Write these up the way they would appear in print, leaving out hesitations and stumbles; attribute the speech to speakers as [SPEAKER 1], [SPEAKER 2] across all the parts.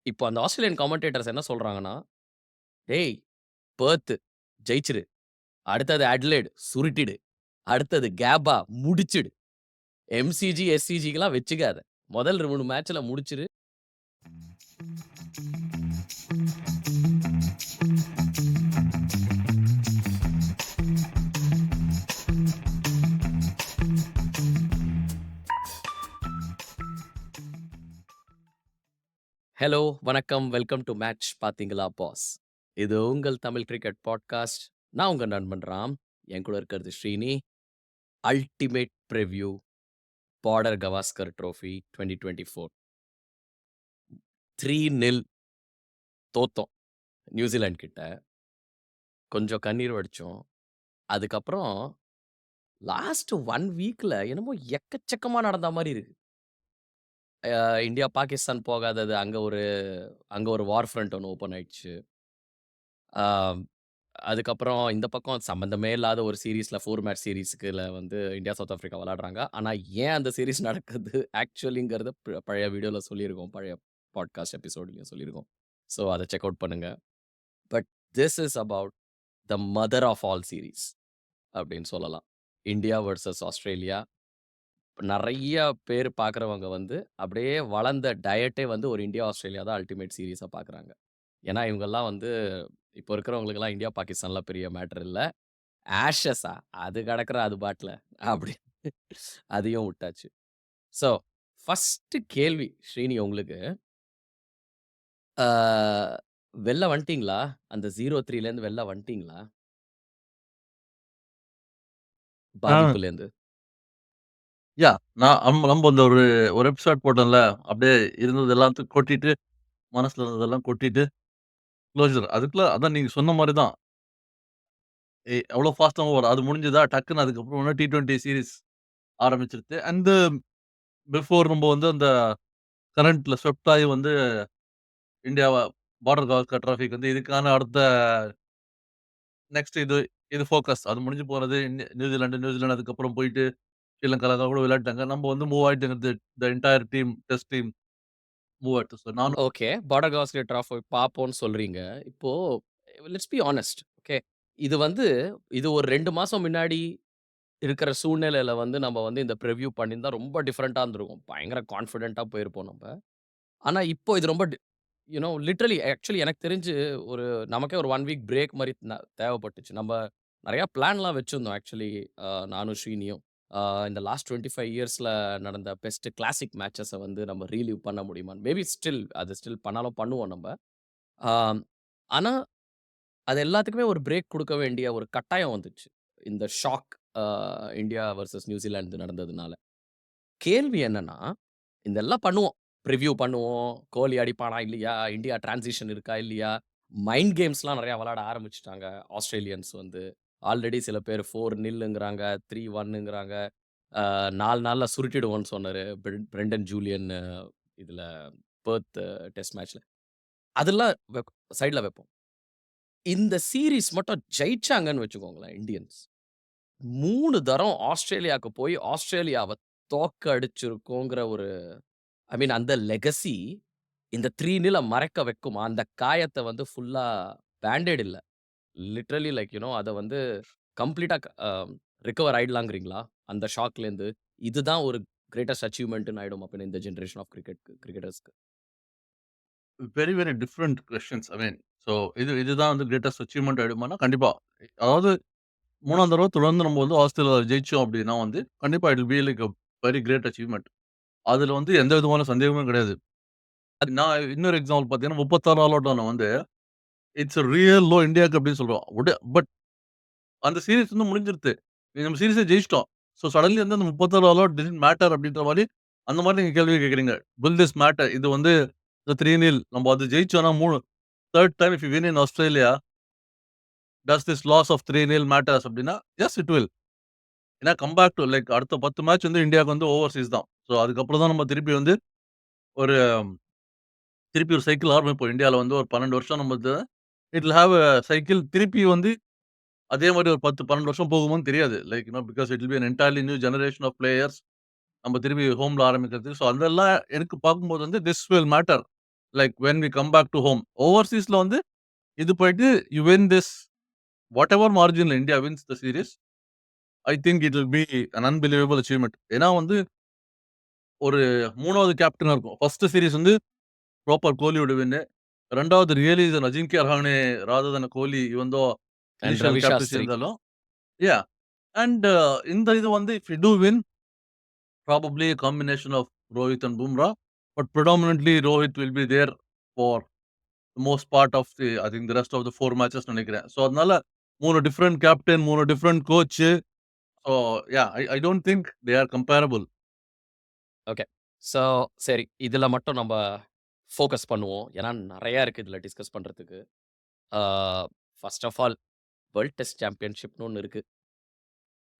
[SPEAKER 1] இப்போ அந்த Australian commentators என்ன சொல்றாங்கன்னா, "டேய் பெர்த் ஜெயிச்சிரு. அடுத்தது அடிலைட் சுருட்டிடு. அடுத்தது கேப்பா முடிச்சிடு. எம்சிஜி, எஸ்சிஜிக்குலாம் வச்சுக்காத. முதல் 3 மேட்ச்ல முடிச்சிரு." ஹலோ, வணக்கம். வெல்கம் டூ மேட்ச் பாத்தீங்களா பாஸ். இது உங்கள் தமிழ் கிரிக்கெட் பாட்காஸ்ட். நான் உங்க நண்பன் ராம். என் கூட இருக்கிறது Srini. Ultimate preview Border Gavaskar trophy 2024 3-0 தோத்தோம் நியூசிலாந்து கிட்ட. கொஞ்சம் கண்ணீர் வடிச்சோம். அதுக்கப்புறம் லாஸ்ட் 1 வீக்ல என்னமோ எக்கச்சக்கமா நடந்த மாரி இருக்கு. இந்தியா, பாகிஸ்தான் போகாதது அங்க ஒரு வார் ஃப்ரண்ட் ஒண்ணு ஓப்பன் ஆயிடுச்சு. ஆ அதுக்கப்புறம் இந்த பக்கம் சம்மந்தமே இல்லாத ஒரு சீரிஸ்ல 4 மேட்ச் சீரிஸ்க்குல வந்து இந்தியா, சவுத் ஆஃப்ரிக்கா விளையாடுறாங்க. ஆனா ஏன் அந்த சீரிஸ் நடக்குது ஆக்சுவலிங்கிறத பழைய வீடியோல சொல்லியிருக்கோம். பழைய பாட்காஸ்ட் எபிசோட்லயும் சொல்லியிருக்கோம். ஸோ அத செக் அவுட் பண்ணுங்க. But this is about the mother of all series அப்படின்னு சொல்லலாம். India versus Australia. நெறைய பேர் பார்க்குறவங்க வந்து அப்படியே வளர்ந்த டயட்டே வந்து ஒரு இந்தியா, ஆஸ்திரேலியா தான் அல்டிமேட் சீரிஸா பார்க்குறாங்க. ஏன்னா இவங்கலாம் வந்து இப்போ இருக்கிறவங்களுக்கெல்லாம் இந்தியா, பாகிஸ்தான்லாம் பெரிய மேட்டர் இல்ல. ஆஷஸா? அது கடக்குற அது பாட்டுல. அப்படி அதையும் வுட்டாச்சு. ஸோ, ஃபர்ஸ்ட்டு கேள்வி ஸ்ரீனி உங்களுக்கு. ஆ வெளில வந்துட்டீங்களா? அந்த 0-3லேருந்து வெளில வந்துட்டீங்களா?
[SPEAKER 2] ஆ.
[SPEAKER 1] பாதிப்புலேருந்து.
[SPEAKER 2] நான் நம்ப அந்த ஒரு ஒரு எபிசோட் போட்டோம்ல. அப்படியே இருந்தது எல்லாத்தையும் கொட்டிட்டு, மனசுல இருந்ததெல்லாம் கொட்டிட்டு, க்ளோஷர். அதுக்குள்ள அதான் நீங்க சொன்ன மாரி தான். எவ்வளோ ஃபாஸ்ட்டாவும் வரும். அது முடிஞ்சதா, டக்குன்னு அதுக்கப்புறம் T20 சீரிஸ் ஆரம்பிச்சுருச்சு. அண்ட் பிஃபோர் நம்ப வந்து அந்த கரண்ட்ல ஸ்வெப்ட் ஆயி வந்து இந்தியாவ பார்டர் கவாஸ்கர் ட்ராஃபிக்கு வந்து இதுக்கான அடுத்த நெக்ஸ்ட் இது ஃபோக்கஸ். அது முடிஞ்சு போனது நியூசிலாந்து அதுக்கப்புறம் போயிட்டு ஸ்ரீலங்கால கூட விளையாடிட்டாங்க. நம்ப வந்து மூவ் ஆயிட்டு the entire team, test team move ஆயிட்டு. ஸோ நானும்
[SPEAKER 1] ஓகே. பார்டர் கவாஸ்கர் ட்ராஃபி பார்ப்போம்ன்னு சொல்றீங்க. இப்போ லெட்ஸ் பி ஹானஸ்ட். ஓகே. இது வந்து இது ஒரு 2 மாசம் முன்னாடி இருக்கிற சூழ்நிலையில வந்து நம்ம வந்து இந்த பிரிவ்யூ பண்ணியிருந்தா ரொம்ப டிஃபரண்டா இருந்திருக்கும். பயங்கர கான்ஃபிடென்ட்டா போயிருப்போம் நம்ப. ஆனா இப்போ இது ரொம்ப லிட்டரலி ஆக்சுவலி எனக்கு தெரிஞ்சு ஒரு நமக்கே ஒரு 1 வீக் பிரேக் மாரி தேவைப்பட்டுச்சு. நம்ப நெறைய பிளான்லாம் வச்சிருந்தோம் ஆக்சுவலி நானும் ஸ்ரீனியும். இந்த லாஸ்ட் 25 இயர்ஸ்ல நடந்த பெஸ்ட் கிளாசிக் மேட்சஸ வந்து நம்ம ரீலிவ் பண்ண முடியுமான்னு. மேபி ஸ்டில் பண்ணாலும் பண்ணுவோம் நம்ப. ஆம், ஆனா அது எல்லாத்துக்குமே ஒரு பிரேக் குடுக்க வேண்டிய ஒரு கட்டாயம் வந்துச்சு. இந்த ஷாக் அ இந்தியா வெர்சஸ் நியூசிலாந்து நடந்ததுனால. கேள்வி என்னன்னா, இதெல்லாம் பண்ணுவோம். பிரிவ்யூ பண்ணுவோம். கோலி அடிப்பானா? இல்லையா? இந்தியா டிரான்சிஷன் இருக்கா? இல்லையா? மைண்ட் கேம்ஸ்லாம் நெறையா விளையாட ஆரம்பிச்சுட்டாங்க. ஆஸ்திரேலியன்ஸ் வந்து. ஆல்ரெடி சில பேர் 4-0ங்கிறாங்க, 3-1ங்கிறாங்க. 4 நாள்ல சுருட்டிடுவோம்ன்னு சொன்னாரு. பிரெண்டன் ஜூலியன் இதுல பெர்த் டெஸ்ட் மேட்ச்ல. அதெல்லாம் சைட்ல வைப்போம். இந்த சீரிஸ் மட்டும் ஜெயிச்சாங்கன்னு வச்சுக்கோங்களேன் இண்டியன்ஸ். 3 தரம் ஆஸ்திரேலியாவுக்கு போய் ஆஸ்திரேலியாவ தோற்கடிச்சிருக்கோங்கிற ஒரு அந்த லெகசி இந்த 3-0 மறக்க வைக்குமா? அந்த காயத்த வந்து ஃபுல்லா பேண்டேட் இல்ல. லிட்டரலி அத வந்து கம்ப்ளீட்டா ரிகவர் ஆயிடலாங்கிறீங்களா? அந்த ஷாக்லேருந்து. இதுதான் ஒரு கிரேட்டஸ்ட் அச்சீவ்மென்ட்ன்னு ஆயிடும் அப்ப இந்த ஜெனரேஷன் ஆஃப் கிரிக்கெட்டர்ஸ்க்கு.
[SPEAKER 2] Very, very different questions. So இதுதான் வந்து கிரேட்டஸ்ட் அச்சீவ்மென்ட் ஆயிடுமான்னா, கண்டிப்பா. அதாவது 3ஆம் தடவ தொடர்ந்து நம்ம வந்து ஆஸ்திரேலியால ஜெயிச்சோம் அப்டின்னா வந்து, கண்டிப்பா it will be like a very great achievement. அதுல வந்து எந்த விதமான சந்தேகமும் கிடையாது. நான் இன்னொரு எக்ஸாம்பிள் பார்த்தீங்கன்னா, 36 ஆல் அவுட் ஆன வந்து, இட்ஸ் எ ரியல் லோ இந்தியாக்கு அப்டின்னு சொல்றோம். பட் அந்த சீரிஸ் வந்து முடிஞ்சிருத்து. நம்ம சீரிஸே ஜெயிச்சிட்டோம். ஸோ சடன்லி வந்து அந்த 36 ஆல் அவுட் டிட்ன்ட் மேட்டர் அப்டின்ற மாரி, அந்த மாரி நீங்க கேள்வி கேட்கிறீங்க. Will this matter? இது வந்து இந்த 3-0 நம்ம அது ஜெயிச்சோம்னா 3 time if you win in Australia, does this loss of 3-0 matters அப்டின்னா, எஸ் இட் வில். ஏன்னா கம் பேக் டூ லைக் அடுத்த 10 மேட்ச் வந்து இந்தியாவுக்கு வந்து ஓவர்சீஸ் தான். ஸோ அதுக்கப்புறம் தான் நம்ம திருப்பி வந்து ஒரு திருப்பி ஒரு சைக்கிள் ஆரம்பிப்போம். இந்தியால வந்து ஒரு 12 வருஷம் நம்ம it will have a cycle திருப்பி வந்து அதே மாரி ஒரு 10, 12 வருஷம் போகுமான்னு தெரியாது. Because it will be an entirely new generation of players. நம்ம திருப்பி ஹோம்ல ஆரம்பிக்கிறதுக்கு. ஸோ அதெல்லாம் எனக்கு பார்க்கும்போது வந்து this will matter. Like when we come back to home. ஓவர்சீஸ்ல வந்து இது போயிட்டு யூ வின் திஸ் வாட்டெவர் மார்ஜின்ல India wins the series. I think it will be an unbelievable achievement. ஏன்னா வந்து ஒரு 3வது கேப்டனா இருக்கும். ஃபர்ஸ்ட் சீரிஸ் வந்து ப்ராப்பர் கோலியோட வின்னு. 2வது really is an Ajinkya Rahane rather than Kohli even though
[SPEAKER 1] and
[SPEAKER 2] initial
[SPEAKER 1] Ravi
[SPEAKER 2] captaincy
[SPEAKER 1] Shastri.
[SPEAKER 2] இருந்தாலும். யாஹ்! அண்ட் இந்த இது வந்து if you do win probably a combination of Rohit and Bumrah, but predominantly Rohit will be there for the most part of the I think the rest of the 4 matches நினைக்கிறேன். So அதனால 3 different captain, 3 different coach. So yeah, I don't think they are comparable.
[SPEAKER 1] Okay. So சரி. இதுல மட்டும் நம்ப focus பண்ணுவோம். ஏன்னா நெறையா இருக்கு இதுல டிஸ்கஸ் பண்றதுக்கு. Uh first of all world test சாம்பியன்ஷிப்னு ஒண்ணு இருக்கு.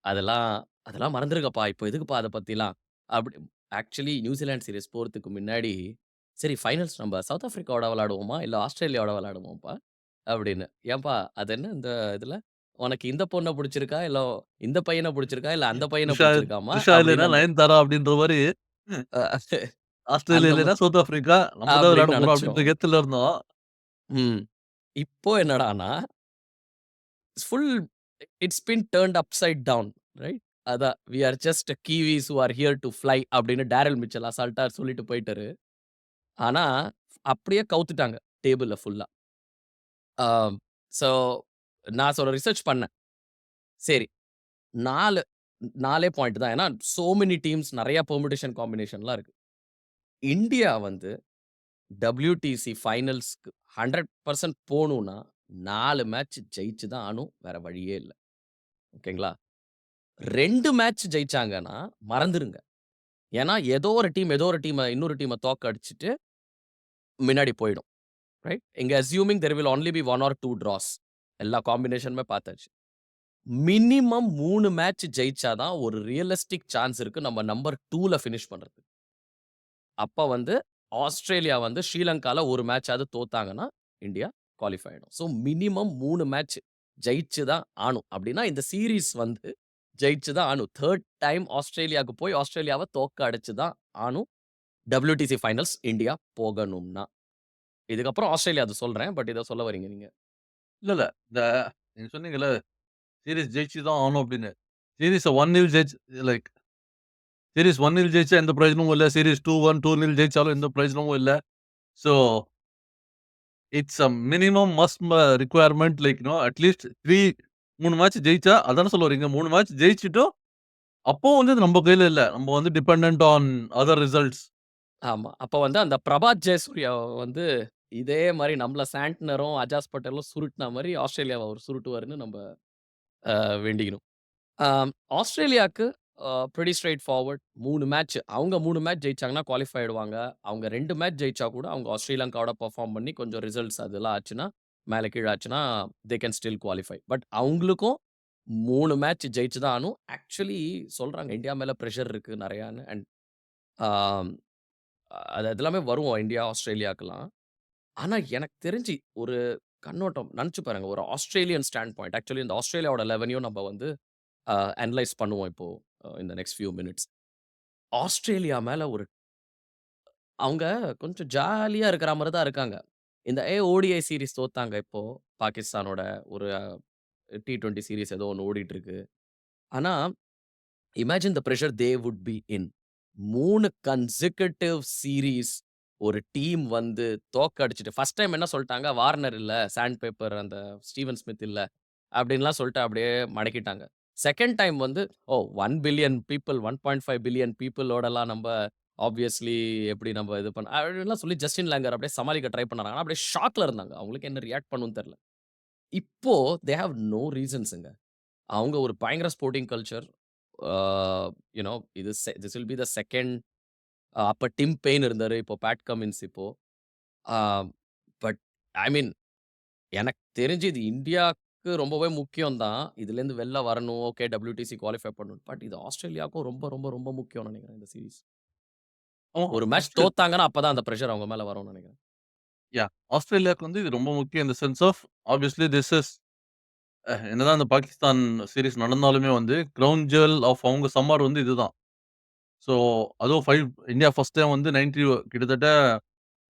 [SPEAKER 1] அதெல்லாம் அதெல்லாம் மறந்துருங்கப்பா. இப்போ எதுக்குப்பா அத பத்திலாம்? அப்படி ஆக்சுவலி நியூசிலாந்து சீரிஸ் போறதுக்கு முன்னாடி, சரி ஃபைனல்ஸ் நம்ப சவுத் ஆஃப்ரிக்காவோட விளையாடுவோமா? இல்ல ஆஸ்திரேலியாவோட விளையாடுவோம்ப்பா? அப்படின்னு. ஏன்பா அது என்ன இந்த இதுல? உனக்கு இந்த பொண்ண புடிச்சிருக்கா? இல்ல இந்த பையன புடிச்சிருக்கா? இல்ல அந்த பையன
[SPEAKER 2] த்ரிஷா
[SPEAKER 1] புடிச்சிருக்காம்மா?
[SPEAKER 2] த்ரிஷா இல்லைன்னா
[SPEAKER 1] அப்படின்னு அந்த
[SPEAKER 2] நயன்தாரா அப்படின்ற மாரி
[SPEAKER 1] அ
[SPEAKER 2] ஆஸ்திரேலியா
[SPEAKER 1] அந்த
[SPEAKER 2] இல்லைன்னா சவுத் ஆப்பிரிக்கா. நம்ம தான் விளையாட
[SPEAKER 1] அப்படின்னு
[SPEAKER 2] போறோம் அப்படின்ற
[SPEAKER 1] நெனச்சோம்.
[SPEAKER 2] கெத்துல இருந்தோம்.
[SPEAKER 1] ம். இப்போ என்னடான்னா, full it's been turned upside down right? அதான் "we are just Kiwis who are here to fly" அப்படின்னு டாரெல் மிச்சல் அசால்ட்டா சொல்லிட்டு போயிட்டாரு. ஆனா, அப்படியே கவுத்துட்டாங்க டேபிள்ல ஃபுல்லா. ஆ ஸோ நான் ரிசர்ச் பண்ணேன். சரி 4 4 பாயிண்ட் தான். ஏன்னா, சோ மெனி டீம்ஸ் நெறைய பெர்முடேஷன் காம்பினேஷன்லாம் இருக்கு. இந்தியா வந்து WTC ஃபைனல்ஸ்க்கு 100% போணும்னா 4 மேட்ச் ஜெயிச்சு தான் ஆகணும். வேற வழியே இல்ல. ஓகேங்களா? 2 மேட்ச் ஜெயிச்சாங்கன்னா மறந்துருங்க. ஏன்னா, ஏதோ ஒரு டீம இன்னொரு டீம தோக்கடிச்சுட்டு முன்னாடி போயிடும். ரைட்? இங்க assuming there will only be 1 or 2 draws. எல்லா காம்பினேஷனுமே பார்த்தாச்சு. மினிமம் 3 மேட்ச் ஜெயிச்சா தான் ஒரு ரியலிஸ்டிக் சான்ஸ் இருக்கு நம்ம நம்பர் 2ல பினிஷ் பண்றதுக்கு. அப்ப வந்து ஆஸ்திரேலியா வந்து ஸ்ரீலங்கால 1 மேட்சாவது தோத்தாங்கன்னா, இந்தியா குவாலிஃபை ஆயிடும். ஸோ மினிமம் 3 மேட்ச் ஜெயிச்சு தான் ஆணும். அப்டின்னா இந்த சீரிஸ் வந்து ஜெயிச்சு தான் ஆணும். 3 டைம் ஆஸ்திரேலியாவுக்கு போய் ஆஸ்திரேலியாவ தோக்கடிச்சு தான் ஆணும். WTC ஃபைனல்ஸ் இந்தியா போகணும்னா. இதுக்கப்புறம் ஆஸ்திரேலியா அது சொல்றேன். பட் இத சொல்ல வரீங்க நீங்க.
[SPEAKER 2] இல்ல, இல்ல. இந்த நீங்க சொன்னீங்கல்ல, சீரிஸ் ஜெயிச்சு தான் ஆகணும் அப்படின்னு. சீரிஸ 1-0 ஜெயிச்சு லைக் சீரிஸ் 1-0 ஜெயிச்சா எந்த பிரயோஜனமும் இல்ல. சீரிஸ் 2-1, 2-0 ஜெயிச்சாலும் எந்த பிரயோஜனமும் இல்ல. So, it's a minimum must requirement like அட்லீஸ்ட் 3 மேட்ச் ஜெயிச்சா அதானே சொல்ல வரீங்க. 3 மேட்ச் ஜெயிச்சுட்டும், அப்பவும் வந்து அது நம்ம கையில இல்ல. நம்ம வந்து டிபெண்டன்ட் ஆன் அதர் ரிசல்ட்ஸ்.
[SPEAKER 1] ஆமா. அப்ப வந்து அந்த பிரபாத் ஜெயசூர்யாவ வந்து இதே மாரி நம்மள சாண்ட்னரும், அஜாஸ் பட்டேலும் சுருட்டுன மாரி ஆஸ்திரேலியாவ அவரு சுருட்டுவாருன்னு நம்ப வேண்டிக்கணும். ஆஸ்திரேலியாக்கு பிரெட்டி ஸ்ட்ரெய்ட் ஃபார்வர்ட் 3 மேட்ச். அவங்க 3 மேட்ச் ஜெயிச்சாங்கன்னா குவாலிஃபை ஆயிடுவாங்க. அவங்க 2 மேட்ச் ஜெயிச்சா கூட அவங்க ஸ்ரீலங்காவோட பெர்ஃபார்ம் பண்ணி கொஞ்சம் ரிசல்ட்ஸ் அதெல்லாம் ஆச்சுன்னா, மேல கீழ ஆச்சுன்னா, they can still qualify. But அவங்களுக்கும் 3 மேட்ச் ஜெயிச்சு தான் ஆகணும். ஆக்சுவலி சொல்றாங்க இந்தியா மேல பிரஷர் இருக்கு நெறையான்னு. அண்ட் ஆம் அது எல்லாமே வரும் இந்தியா, ஆஸ்திரேலியாக்கெல்லாம். ஆனா எனக்கு தெரிஞ்சு ஒரு கண்ணோட்டம் நெனச்சு பாருங்க. ஒரு ஆஸ்திரேலியன் ஸ்டாண்ட் பாயிண்ட். ஆக்சுவலி இந்த ஆஸ்திரேலியாவோட 11யும் நம்ம வந்து அனலைஸ் பண்ணுவோம் இப்போ இந்த நெக்ஸ்ட் ஃபியூ மினிட்ஸ். ஆஸ்திரேலியா மேல ஒரு அவங்க கொஞ்சம் ஜாலியா இருக்கிற மாரி தான் இருக்காங்க. இந்த ஓடிஐ சீரிஸ் தோத்தாங்க இப்போ பாகிஸ்தானோட ஒரு T20 சீரிஸ் ஏதோ ஒண்ணு ஓடிட்டு இருக்கு. ஆனா imagine the pressure they would be in. 3 consecutive series ஒரு டீம் வந்து தோக்கடிச்சுட்டு ஃபர்ஸ்ட் டைம் என்ன சொல்ட்டாங்க, வார்னர் இல்ல, சாண்ட் பேப்பர் அந்த ஸ்டீவன் ஸ்மித் இல்ல, அப்டின்லாம் சொல்ட்டு அப்படியே மடக்கிட்டாங்க. செகண்ட் டைம் வந்து 1 பில்லியன் பீப்பிள் 1.5 பில்லியன் பீப்பிளோடலாம் நம்ப ஆப்வியஸ்லி எப்படி நம்ப இது பண்ண அப்படின்லாம் சொல்லி ஜஸ்டின் லேங்கர் அப்படியே சமாளிக்க ட்ரை பண்ணாங்க. ஆனா அப்படியே ஷாக்ல இருந்தாங்க. அவங்களுக்கு என்ன ரியாக்ட் பண்ணணும்னு தெரியல. இப்போ தே ஹேவ் நோ ரீசன்ஸ்ங்க. அவங்க ஒரு பயங்கர ஸ்போர்ட்டிங் கல்ச்சர். ஆ இது திஸ் வில் பி த 2ண்ட் அப்ப டிம் பெயின் இருந்தாரு. இப்போ பேட் கமின்ஸ் இப்போ. ஆ பட் ஐ மீன் எனக்கு தெரிஞ்சு இது இந்தியாக்கு ரொம்பவே முக்கியம் தான். இதுலேருந்து வெளில வரணும். ஓகே WTC குவாலிஃபை பண்ணணும். பட் இது ஆஸ்திரேலியாவுக்கும் ரொம்ப, ரொம்ப, ரொம்ப முக்கியம்னு நெனைக்கிறேன் இந்த சீரிஸ்.
[SPEAKER 2] ஆமா.
[SPEAKER 1] ஒரு மேட்ச்
[SPEAKER 2] ஃபர்ஸ்ட்
[SPEAKER 1] தோத்தாங்கன்னா, அப்பதான் அந்த பிரஷர் அவங்க மேல வரும்னு நெனைக்கிறேன்.
[SPEAKER 2] ஆஸ்திரேலியாவுக்கு வந்து இது ரொம்ப முக்கியம். In the sense of obviously this is என்னதான் இந்த பாகிஸ்தான் சீரிஸ் நடந்தாலுமே வந்து கிரவுன் ஜுவல் ஆஃப் அவங்க சம்மர் வந்து இதுதான். ஸோ அதுவும் இந்தியா ஃபர்ஸ்ட் டைம் வந்து 90 கிட்டத்தட்ட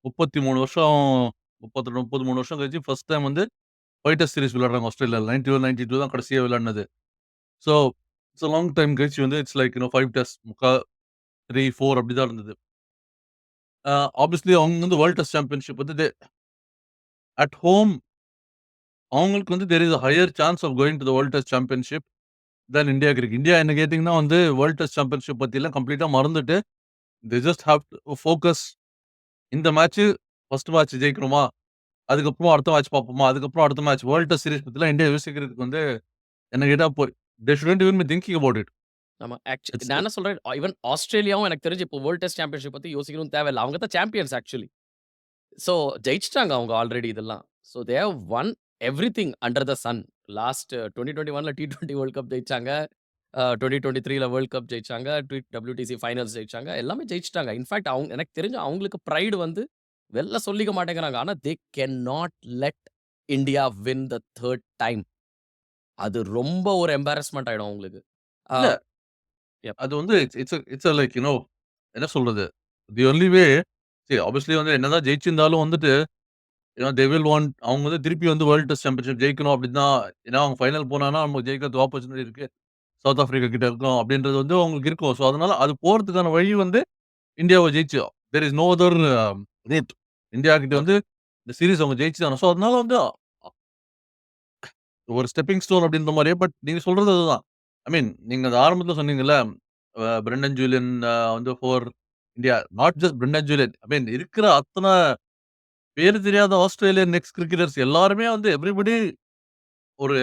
[SPEAKER 2] 33 வருஷம் 32, 33 வருஷம் கழிச்சு ஃபர்ஸ்ட் டைம் வந்து ஃபைவ் டெஸ்ட் சீரிஸ் விளையாடுறாங்க ஆஸ்திரேலியால. 91, 92 தான் கடைசியா விளையாடுனது. So, it's a long time கழிச்சு வந்து இட்ஸ் லைக் 5 டெஸ்ட் 3, 4 அப்படி தான் இருந்தது. ஆப்வியஸ்லி அவங்க வந்து வேர்ல்ட் டெஸ்ட் சாம்பியன்ஷிப் வந்து அட் ஹோம் அவங்களுக்கு வந்து there is a higher chance of going to the world test championship then இந்தியாக்கு இருக்கு. இந்தியா என்ன கேட்டீங்கன்னா வந்து வேர்ல்ட் டெஸ்ட் சாம்பியன்ஷிப் பத்திலாம் கம்ப்ளீட்டா மறந்துட்டு, they just have to focus இந்த மேட்ச் ஃபர்ஸ்ட் மேட்ச் ஜெயிக்கணுமா? அதுக்கப்புறம் அடுத்த மேட்ச் பார்ப்போமா? அதுக்கப்புறம் அடுத்த மேட்ச் வேர்ல்ட் டெஸ்ட் சீரிஸ் பத்திலாம் இந்தியா யோசிக்கிறதுக்கு வந்து என்ன கேட்டா they shouldn't even be thinking about it.
[SPEAKER 1] ஆமா.
[SPEAKER 2] இட்ஸ்
[SPEAKER 1] நான் என்ன சொல்றேன், ஈவன் ஆஸ்திரேலியாவும் எனக்கு தெரிஞ்சு இப்போ வேர்ல்ட் டெஸ்ட் சாம்பியன்ஷிப் பத்தி யோசிக்கணும்னு தேவையில்ல. அவங்க தான் சாம்பியன்ஸ் ஆக்சுவலி. ஸோ ஜெயிச்சுட்டாங்க அவங்க ஆல்ரெடி இதெல்லாம். So they have won everything under the sun. Last 2021ல T20 வேர்ல்ட் கப் ஜெயிச்சாங்க. 2023ல வேர்ல்ட் கப் ஜெயிச்சாங்க. WTC ஃபைனல்ஸ் ஜெயிச்சாங்க. எல்லாமே ஜெயிச்சுட்டாங்க. இன்ஃபாக்ட் அவங்க எனக்கு தெரிஞ்சு அவங்களுக்கு பிரைட் வந்து வெளில சொல்லிக்க மாட்டேங்கிறாங்க. ஆனா they can not let India win the 3rd time. அது ரொம்ப ஒரு எம்பாரஸ்மென்ட் ஆயிடும் அவங்களுக்கு. ஆ
[SPEAKER 2] இல்ல.
[SPEAKER 1] யப்.
[SPEAKER 2] அது வந்து இட்ஸ் லைக் என்ன சொல்றது? தி ஒன்லி வே ஆப்வியஸ்லி வந்து என்னதான் ஜெயிச்சிருந்தாலும் வந்துட்டு தே வில் வாண்ட் அவங்க வந்து திருப்பி வந்து வேர்ல்ட் டெஸ்ட் சாம்பியன்ஷிப் ஜெயிக்கணும் அப்படின்னு தான். ஏன்னா அவங்க ஃபைனல் போனாங்கன்னா நம்ம ஜெயிக்கிறதுக்கு ஆப்பர்ச்சுனிட்டி இருக்கு. சவுத் ஆப்பிரிக்கா கிட்ட இருக்கோம் அப்படின்றது வந்து அவங்களுக்கு இருக்கும். ஸோ அதனால அது போறதுக்கான வழி வந்து இந்தியாவ ஜெயிச்சு there is no other route. India கிட்ட
[SPEAKER 1] ஓகே.
[SPEAKER 2] வந்து இந்த சீரிஸ் அவங்க ஜெயிச்சு தான. ஸோ அதனால வந்து ஒரு ஸ்டெப்பிங் ஸ்டோன் அப்படின்ற மாரியே. பட் நீங்க சொல்றது அதுதான். ஐ மீன் நீங்க அத ஆரம்பத்துல சொன்னீங்கல்ல, பிரெண்டன் ஜூலியன் வந்து for India. Not just Brendon Julian. I mean இருக்கிற அத்தன பேரு தெரியாத ஆஸ்திரேலியன் எக்ஸ் கிரிக்கெட்டர்ஸ் எல்லாருமே வந்து எவ்ரிபடி ஒரு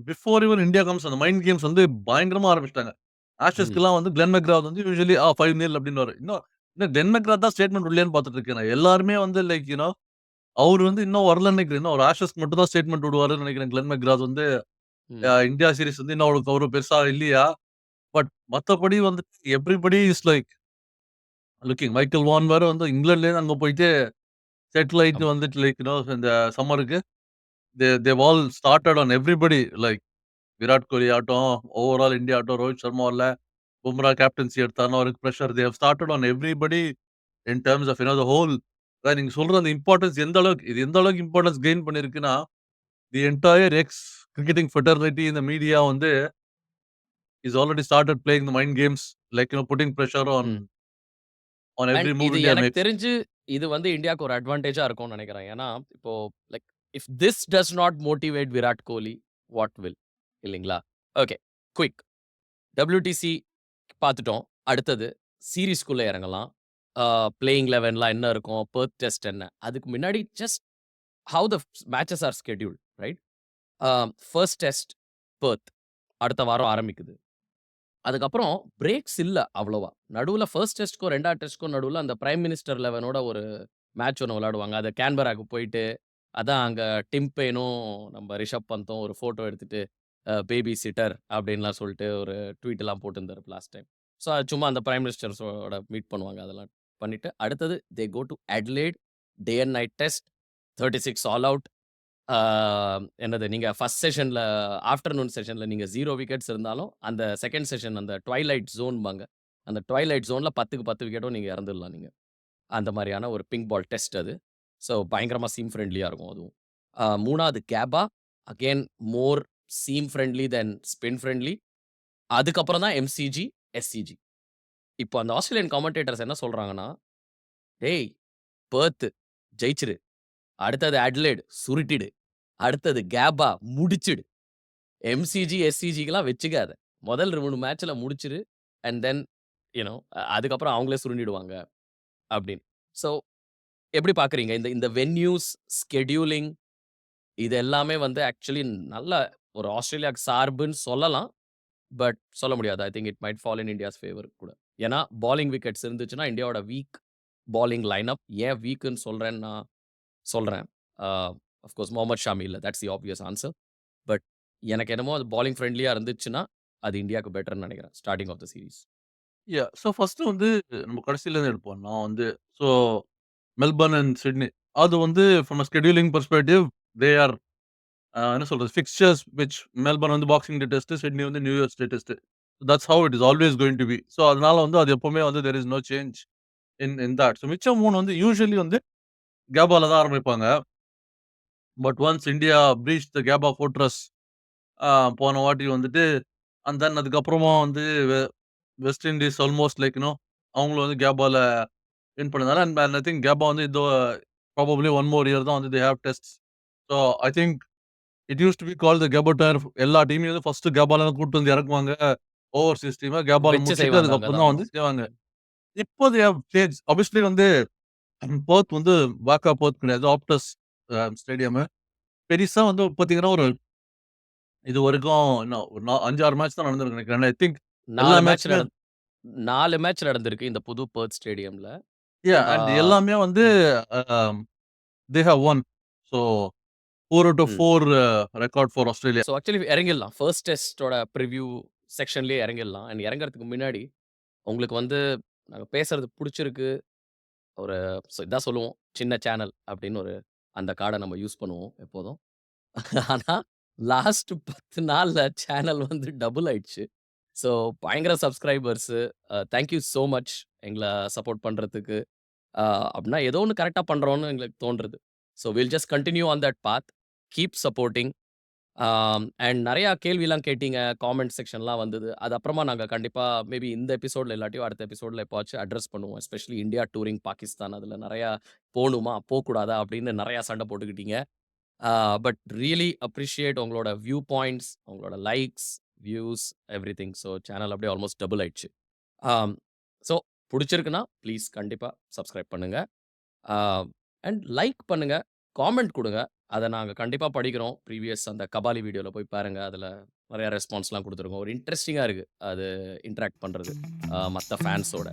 [SPEAKER 2] பிஃபோர் ஈவன் இந்தியா கம்ஸ் அந்த மைண்ட் கேம்ஸ் வந்து பயங்கரமா ஆரம்பிச்சுட்டாங்க.
[SPEAKER 1] ம்.
[SPEAKER 2] ஆஷஸ்க்குலாம் வந்து கிளென் மெக்ராத் வந்து யூசுவலி 5-0 அப்டின்னுவாரு. இன்னும் இன்னும் கிளென் மெக்ராத் தான் ஸ்டேட்மெண்ட் விடலையான்னு பார்த்துட்டு இருக்கேன் நான். எல்லாருமே வந்து லைக் அவரு வந்து இன்னும் வரலன்னு நினைக்கிறேன். இன்னும் ஒரு ஆஷஸ்க்கு மட்டும் தான் ஸ்டேட்மெண்ட் விடுவாருன்னு நினைக்கிறேன். கிளென் மெக்ராத் வந்து
[SPEAKER 1] ம்.
[SPEAKER 2] இந்தியா சீரிஸ் வந்து இன்னும் அவருக்கு அவரு பெருசா இல்லையா? பட் மத்தபடி வந்து everybody is like looking. Michael Vaughan வேற வந்து இங்கிலாந்துலேருந்து அங்க போயிட்டு செட்டில் ஆயிட்டு
[SPEAKER 1] ஆமா.
[SPEAKER 2] வந்துட்டு லைக் இந்த சம்மருக்கு they've all started on everybody like Virat Kohli ஆகட்டும், ஓவரால் இந்தியா ஆகட்டும், ரோஹித் சர்மா வரல, பும்ரா கேப்டன்சி எடுத்தாருன்னா அவருக்கு pressure. They have started on everybody in terms of the whole அதான் நீங்க சொல்ற அந்த இம்பார்ட்டன்ஸ் எந்த அளவுக்கு இம்பார்ட்டன்ஸ் கெயின் பண்ணியிருக்குன்னா, the entire ex cricketing fraternity இந்த மீடியா வந்து is already started playing the mind games like putting pressure on
[SPEAKER 1] him. And
[SPEAKER 2] every move
[SPEAKER 1] இது
[SPEAKER 2] இந்தியா
[SPEAKER 1] எனக்கு
[SPEAKER 2] மேக்ஸ்.
[SPEAKER 1] தெரிஞ்சு இது வந்து இந்தியாவுக்கு ஒரு அட்வான்டேஜா இருக்கும்னு நினைக்கிறேன். ஏன்னா, இப்போ like if this does not motivate Virat Kohli, what will? இல்லைங்களா? ஓகே. குயிக். WTC பார்த்துட்டோம். அடுத்தது சீரிஸ்க்குள்ள இறங்கலாம். பிளேயிங் 11லாம் என்ன இருக்கும்? பெர்த் டெஸ்ட் என்ன? அதுக்கு முன்னாடி just how the matches are scheduled right? Uh first test Perth அடுத்த வாரம் ஆரம்பிக்குது. அதுக்கப்புறம் பிரேக்ஸ் இல்ல அவ்வளவா. நடுவுல ஃபர்ஸ்ட் டெஸ்ட்க்கும் 2வது டெஸ்ட்க்கும் நடுவுல அந்த பிரைம் மினிஸ்டர் 11ஓட ஒரு மேட்ச் ஒண்ணு விளையாடுவாங்க. அது கேன்பராக்கு போயிட்டு, அதான் அங்க டிம் பெய்னும், நம்ம ரிஷப் பந்தும் ஒரு ஃபோட்டோ எடுத்துட்டு, பேபி சிட்டர் அப்டின்லாம் சொல்லிட்டு ஒரு ட்வீட்லாம் போட்டிருந்தாரு லாஸ்ட் டைம். ஸோ அது சும்மா அந்த பிரைம் மினிஸ்டர்ஸோட மீட் பண்ணுவாங்க. அதெல்லாம் பண்ணிட்டு, அடுத்தது they go to Adelaide, day and night test, 36 all out. ஆ என்னது நீங்க ஃபர்ஸ்ட் செஷன்ல ஆஃப்டர்நூன் செஷன்ல நீங்க 0 விக்கெட்ஸ் இருந்தாலும், அந்த செகண்ட் செஷன் அந்த ட்வைலைட் ஜோன்பாங்க. அந்த ட்வைலைட் ஜோன்ல 10க்கு 10 விக்கெட்டும் நீங்க இறந்துடலாம் நீங்க. அந்த மாரியான ஒரு பிங்க் பால் டெஸ்ட் அது. ஸோ பயங்கரமா சீம் ஃப்ரெண்ட்லியா இருக்கும் அதுவும். 3வது கேபா, அகைன் மோர் சீம் ஃப்ரெண்ட்லி தென் ஸ்பின் ஃப்ரெண்ட்லி. அதுக்கப்புறம் தான் MCG, SCG. இப்போ அந்த ஆஸ்திரேலியன் காமெண்டேட்டர்ஸ் என்ன சொல்றாங்கன்னா, "டேய் பெர்த் ஜெயிச்சிரு. அடுத்தது அட்லைட் சுருட்டிடு. அடுத்தது கேபா முடிச்சிடு. MCG, SCGக்குலாம் வச்சுக்காத. முதல் 3 மேட்ச்ல முடிச்சிரு. அண்ட் தென் யூ நோ அதுக்கப்புறம் அவங்களே சுருண்டிடுவாங்க." அப்படின்னு. ஸோ எப்படி பார்க்குறீங்க? இந்த இந்த வென்யூஸ், ஸ்கெட்யூலிங் இது எல்லாமே வந்து ஆக்சுவலி நல்ல ஒரு ஆஸ்திரேலியாக்கு சார்புன்னு சொல்லலாம். பட் சொல்ல முடியாது. ஐ think it might fall in India's favour கூட. ஏன்னா, பாலிங் விக்கெட்ஸ் இருந்துச்சுன்னா, இந்தியாவோட வீக் பாலிங் லைனப் ஏன் வீக்குன்னு சொல்றேன்னு நான் சொல்றேன். ஆ ஆஃப் கோர்ஸ் முகமது ஷமி இல்ல. That's the obvious answer. But எனக்கு என்னமோ அது பாலிங் ஃப்ரெண்ட்லியா இருந்துச்சுன்னா, அது இந்தியாவுக்கு பெட்டர்ன்னு நெனைக்கிறேன். Starting of the series.
[SPEAKER 2] So first வந்து நம்ம கடைசில இருந்து எடுப்போம். நான் வந்து ஸோ மெல்பர்ன் அண்ட் சிட்னி. அது வந்து from a scheduling perspective they are என்ன சொல்றது ஃபிக்ஸ்சர்ஸ் விச் மெல்பர்ன் வந்து பாக்ஸிங் டே டெஸ்ட், சிட்னி வந்து New Year's day test. That's how it is always going to be. So அதனால வந்து அது எப்பவுமே வந்து there is no change. In that. So மிச்சம் 3 வந்து யூசுவலி வந்து கேபால தான் ஆரம்பிப்பாங்க. But once India breached the Gabba fortress அ போன வாட்டி வந்துட்டு அண்ட் தென் அதுக்கப்புறமா வந்து வெஸ்ட் இண்டீஸ் ஆல்மோஸ்ட் லைக் அவங்களும் வந்து கேபால வின் பண்ணதால அண்ட் ஐ திங்க் கேபா வந்து இதோ ப்ராபப்லி 1 மோர் இயர் தான் வந்து they have tests. So I think it used to be called the Gabba tyre. எல்லா டீமையும் வந்து ஃபர்ஸ்ட் கேபால தான் கூட்டு வந்து இறக்குவாங்க. ஓவர்சீஸ் டீம கேபால
[SPEAKER 1] வச்சு
[SPEAKER 2] முடிச்சுட்டு
[SPEAKER 1] செய்வாங்க அங்க
[SPEAKER 2] அதுக்கப்புறம்
[SPEAKER 1] தான்.
[SPEAKER 2] தான்
[SPEAKER 1] ஆமா.
[SPEAKER 2] வந்து செய்வாங்க. இப்போ தே ஹேவ் சேஞ்ச். ஆப்வியஸ்லி வந்து பெர்த் வந்து வாக்கா பெர்த் கிடையாது. ஆப்டஸ் ஸ்டேடியம். பெரிசா வந்து பார்த்தீங்கன்னா, ஒரு இதுவரைக்கும் என்ன ஒரு 5, 6 மேட்ச் தான் நடந்திருக்குன்னு நினைக்கிறேன். ஐ திங்க் எல்லா
[SPEAKER 1] 4 மேட்ச்
[SPEAKER 2] மேட்ச்சுமே
[SPEAKER 1] 4 மேட்ச் நடந்திருக்கு இந்த புது பெர்த் ஸ்டேடியம்ல. ஆ
[SPEAKER 2] அண்ட் எல்லாமே வந்து
[SPEAKER 1] hmm,
[SPEAKER 2] uh they have won. So 4 out of
[SPEAKER 1] hmm.
[SPEAKER 2] 4 record for Australia.
[SPEAKER 1] So actually இறங்கிடலாம். ஃபர்ஸ்ட் டெஸ்ட்டோட பிரிவ்யூ செக்ஷன்லயே இறங்கிடலாம். அண்ட் இறங்குறதுக்கு முன்னாடி உங்களுக்கு வந்து நாங்க பேசுறது புடிச்சிருக்கு. ஒரு இதான் சொல்லுவோம். சின்ன சேனல் அப்படின்னு அந்த கார்ட நம்ம யூஸ் பண்ணுவோம் எப்போதும். ஆனா லாஸ்ட் 10 நாள்ல சேனல் வந்து டபுள் ஆயிடுச்சு. ஸோ பயங்கர சப்ஸ்கிரைபர்ஸு. தேங்க் யூ சோ மச் எங்கள சப்போர்ட் பண்றதுக்கு. அ அப்படின்னா ஏதோ ஒண்ணு கரெக்ட்டா பண்றோம்னு எங்களுக்கு தோன்றுது. So will just continue on that path. Keep supporting. And நெறையா கேள்விலாம் கேட்டீங்க. காமெண்ட் செக்ஷன்லாம் வந்தது. அது அப்புறமா நாங்க கண்டிப்பா மேபி இந்த எபிசோட்ல இல்லாட்டியும் அடுத்த எபிசோட்ல எப்பவாச்சும் அட்ரஸ் பண்ணுவோம். Especially India touring Pakistan. அதுல நெறையா போணுமா? போக்கூடாதா? அப்படின்னு நெறையா சண்ட போட்டுக்கிட்டீங்க. பட் ரியலி அப்ரிஷியேட் உங்களோட வியூ பாயிண்ட்ஸ், உங்களோட likes, views everything. So channel அப்படியே ஆல்மோஸ்ட் டபுள் ஆயிடுச்சு. ஆம். ஸோ புடிச்சிருக்குன்னா, ப்ளீஸ் கண்டிப்பா சப்ஸ்கிரைப் பண்ணுங்க. ஆ அண்ட் லைக் பண்ணுங்க. காமெண்ட் குடுங்க. அத நாங்க கண்டிப்பா படிக்கிறோம். ப்ரீவியஸ் அந்த கபாலி வீடியோல போய் பாருங்க. அதுல நெறைய ரெஸ்பான்ஸ்லாம் குடுத்துருக்கோம். ஒரு இன்ட்ரஸ்டிங்கா இருக்கு. அது இன்டராக்ட் பண்றது. மத்த ஃபேன்ஸோட.